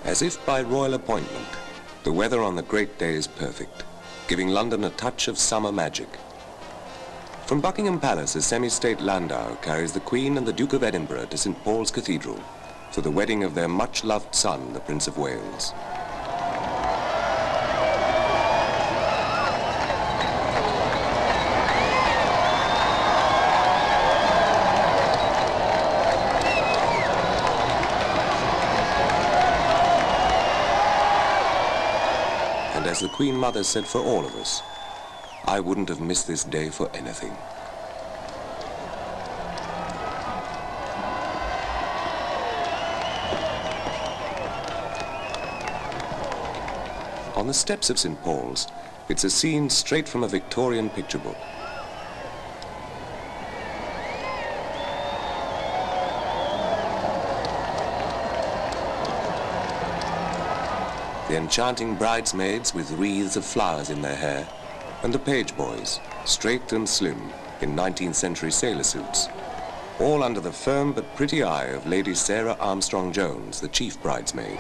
As if by royal appointment, the weather on the great day is perfect, giving London a touch of summer magic. From Buckingham Palace, a semi-state landau carries the Queen and the Duke of Edinburgh to St. Paul's Cathedral for the wedding of their much-loved son, the Prince of Wales. As the Queen Mother said for all of us, I wouldn't have missed this day for anything. On the steps of St. Paul's, it's a scene straight from a Victorian picture book. The enchanting bridesmaids with wreaths of flowers in their hair, and the page boys, straight and slim, in 19th century sailor suits, all under the firm but pretty eye of Lady Sarah Armstrong-Jones, the chief bridesmaid.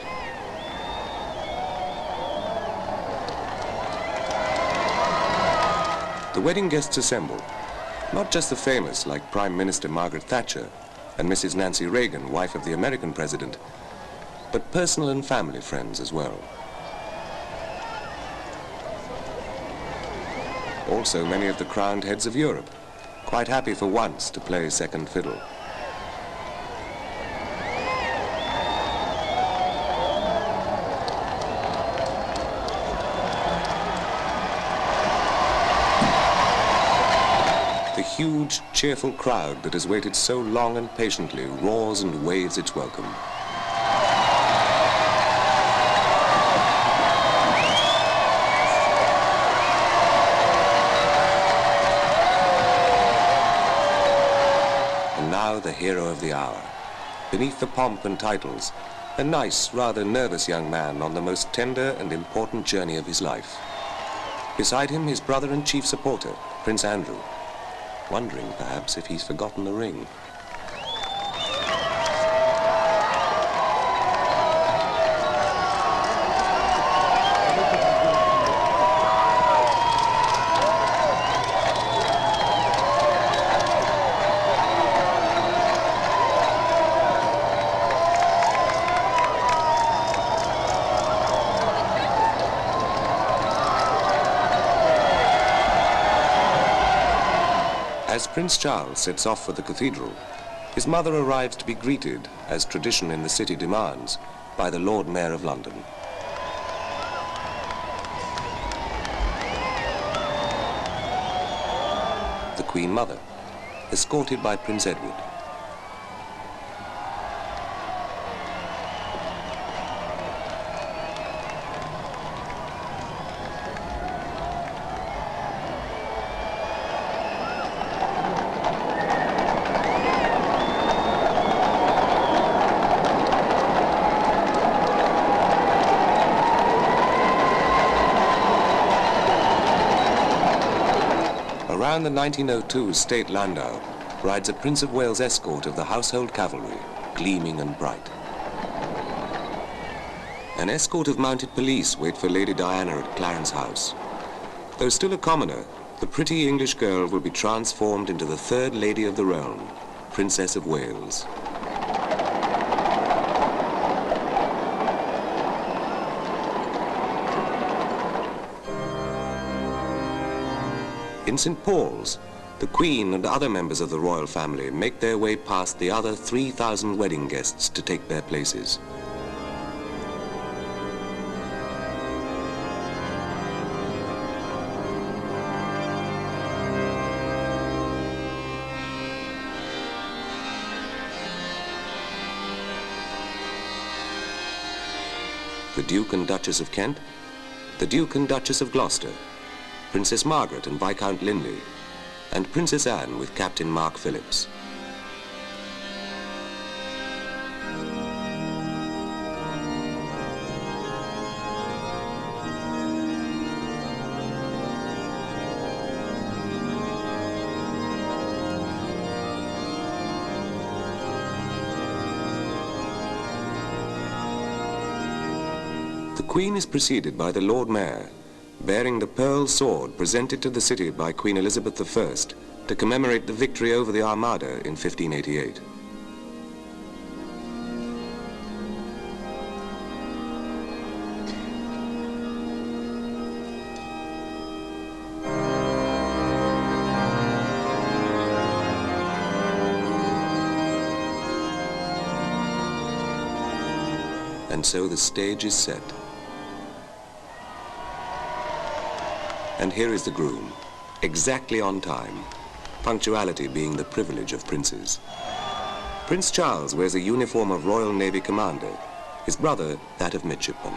The wedding guests assemble, not just the famous like Prime Minister Margaret Thatcher and Mrs. Nancy Reagan, wife of the American president, but personal and family friends as well. Also many of the crowned heads of Europe, quite happy for once to play second fiddle. The huge, cheerful crowd that has waited so long and patiently roars and waves its welcome. The hero of the hour. Beneath the pomp and titles, a nice, rather nervous young man on the most tender and important journey of his life. Beside him, his brother and chief supporter, Prince Andrew, wondering perhaps if he's forgotten the ring. As Prince Charles sets off for the cathedral, his mother arrives to be greeted, as tradition in the city demands, by the Lord Mayor of London. The Queen Mother, escorted by Prince Edward. Around the 1902 State Landau rides a Prince of Wales escort of the Household Cavalry, gleaming and bright. An escort of mounted police wait for Lady Diana at Clarence House. Though still a commoner, the pretty English girl will be transformed into the third lady of the realm, Princess of Wales. In St. Paul's, the Queen and other members of the royal family make their way past the other 3,000 wedding guests to take their places. the Duke and Duchess of Kent, the Duke and Duchess of Gloucester, Princess Margaret and Viscount Linley, and Princess Anne with Captain Mark Phillips. The Queen is preceded by the Lord Mayor, bearing the pearl sword presented to the city by Queen Elizabeth I to commemorate the victory over the Armada in 1588. And so the stage is set. And here is the groom, exactly on time, punctuality being the privilege of princes. Prince Charles wears a uniform of Royal Navy Commander, his brother that of midshipman.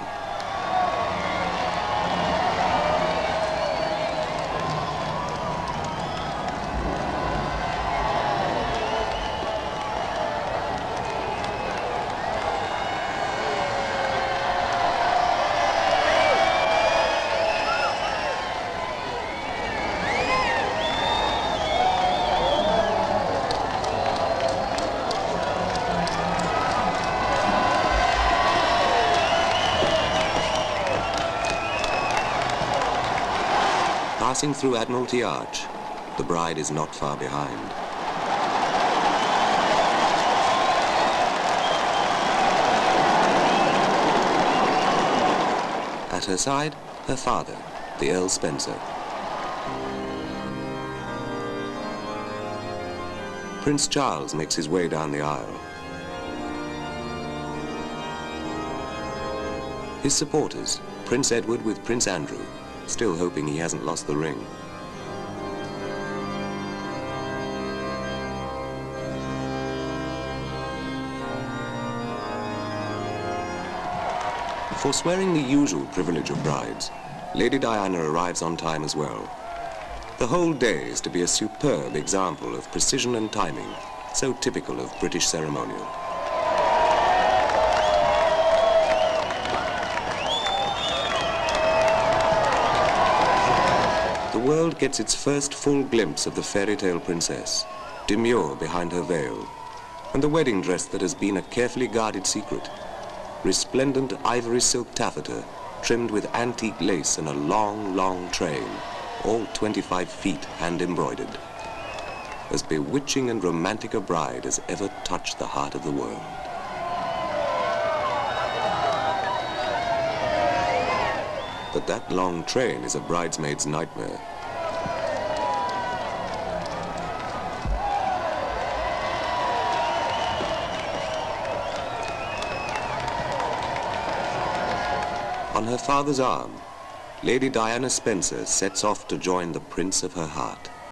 Passing through Admiralty Arch, the bride is not far behind. At her side, her father, the Earl Spencer. Prince Charles makes his way down the aisle. His supporters, Prince Edward with Prince Andrew, still hoping he hasn't lost the ring. Forswearing the usual privilege of brides, Lady Diana arrives on time as well. The whole day is to be a superb example of precision and timing, so typical of British ceremonial. The world gets its first full glimpse of the fairy tale princess, demure behind her veil, and the wedding dress that has been a carefully guarded secret, resplendent ivory silk taffeta trimmed with antique lace and a long, long train, all 25 feet hand-embroidered. As bewitching and romantic a bride as ever touched the heart of the world. But that long train is a bridesmaid's nightmare. On her father's arm, Lady Diana Spencer sets off to join the prince of her heart.